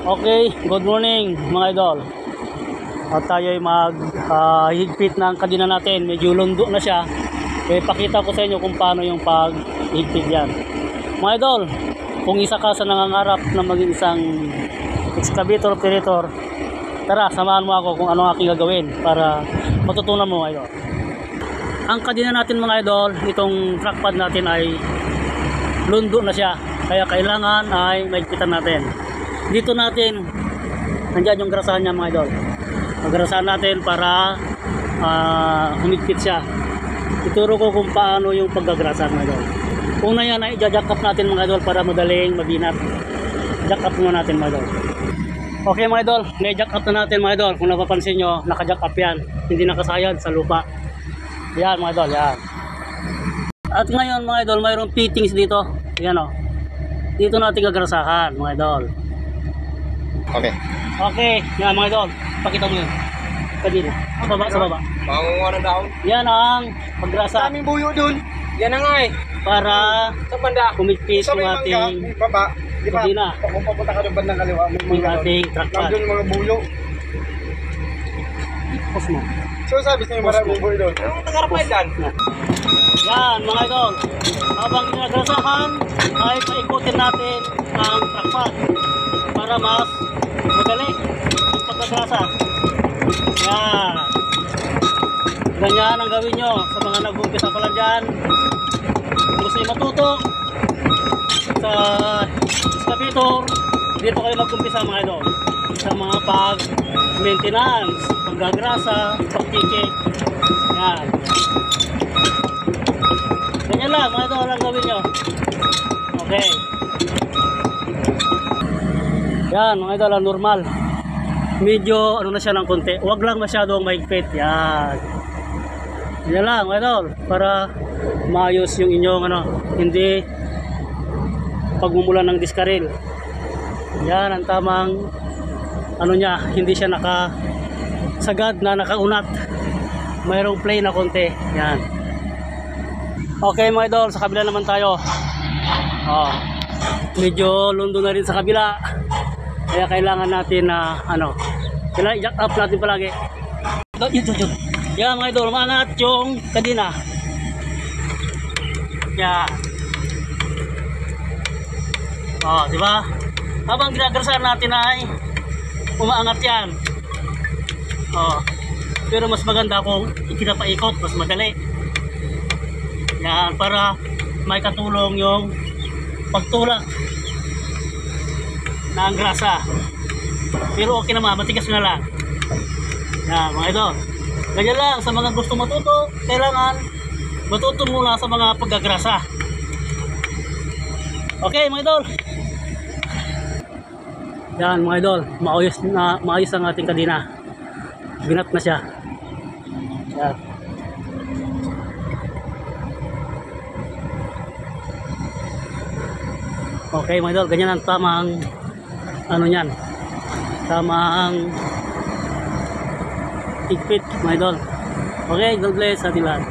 Okay, good morning mga idol. At tayo ay higpit ng kadina natin. Medyo lundo na siya. Kaya pakita ko sa inyo kung paano yung paghigpit yan. Mga idol, kung isa ka sa nangangarap na maging isang excavator operator, tara, samahan mo ako kung ano ang aking gagawin para matutunan mo mga idol. Ang kadina natin mga idol, itong track pad natin ay lundo na siya. Kaya kailangan ay mahigpitan natin. Dito natin, nandiyan yung grasahan niya mga idol. Magrasahan natin para humigpit siya. Ituro ko kung paano yung paggagrasahan mga idol. Una yan ay i-jack up natin mga idol para madaling mabinat. Jack up muna natin mga idol. Okay mga idol, na-jack up na natin mga idol. Kung napapansin nyo, naka-jack up yan. Hindi nakasayad sa lupa. Yan mga idol, yan. At ngayon mga idol, mayroong fittings dito. Yan o. Dito natin gagrasahan mga idol. Okay. Okay, yan mga idol. Pakita mo yun. Kadina. Sa baba, sa baba. Mangunguha daw. Yan ang paggrasa. Daming buyo dun. Yan na nga eh. Para sa banda. humigpit yung ating baba. kadina. Kung papunta ka doon bandang kaliwa, may yung ating track pad. nandun yung mga buyo. Pause mo. So sabi sa yung maraming buyo doon. Anong tagarapay dan? Yan mga idol. Habang ginagrasahan, ay paikutin natin ang track pad para mas madali ang pagkagrasa. Yan. Ganyan ang gawin nyo sa mga nag-umpisa pa lang dyan. Kung gusto nyo matuto sa excavator, dito kayo mag-umpisa mga idol. Sa mga pag-maintenance, paggagrasa, pag-check. Yan. Ganyan lang mga idol ang gawin nyo. Okay. Yan mga idol, normal. Medyo ano na siya ng konti. Huwag lang masyadong mahigpit. Yan. Yan lang mga idol. Para maayos yung inyong hindi pagmumulan ng diskaril. Yan ang tamang niya. Hindi siya nakasagad na nakaunat. Mayroong play na konti. Yan. Okay mga idol, sa kabila naman tayo. Medyo lundo na rin sa kabila. Kaya kailangan natin na kailangan i-jack up natin palagi. Yun. Yan mga idol, maangat yung kadina. Yan. Di ba? Habang ginagrasahan natin ay umaangat yan. Pero mas maganda kung ikinapaikot, mas madali. Yan, para may katulong yung pagtulak na ang grasa. Pero okay naman, matigas na lang. Yan mga idol. Ganyan lang, sa mga gusto matuto, kailangan matuto muna sa mga paggagrasa. Okay mga idol. Yan mga idol, maayos ang ating kadina. Binat na siya. Yan. Okay mga idol, ganyan ang tamang niyan. Tamang higpit mga idol. Okay, God bless sa ating lahat.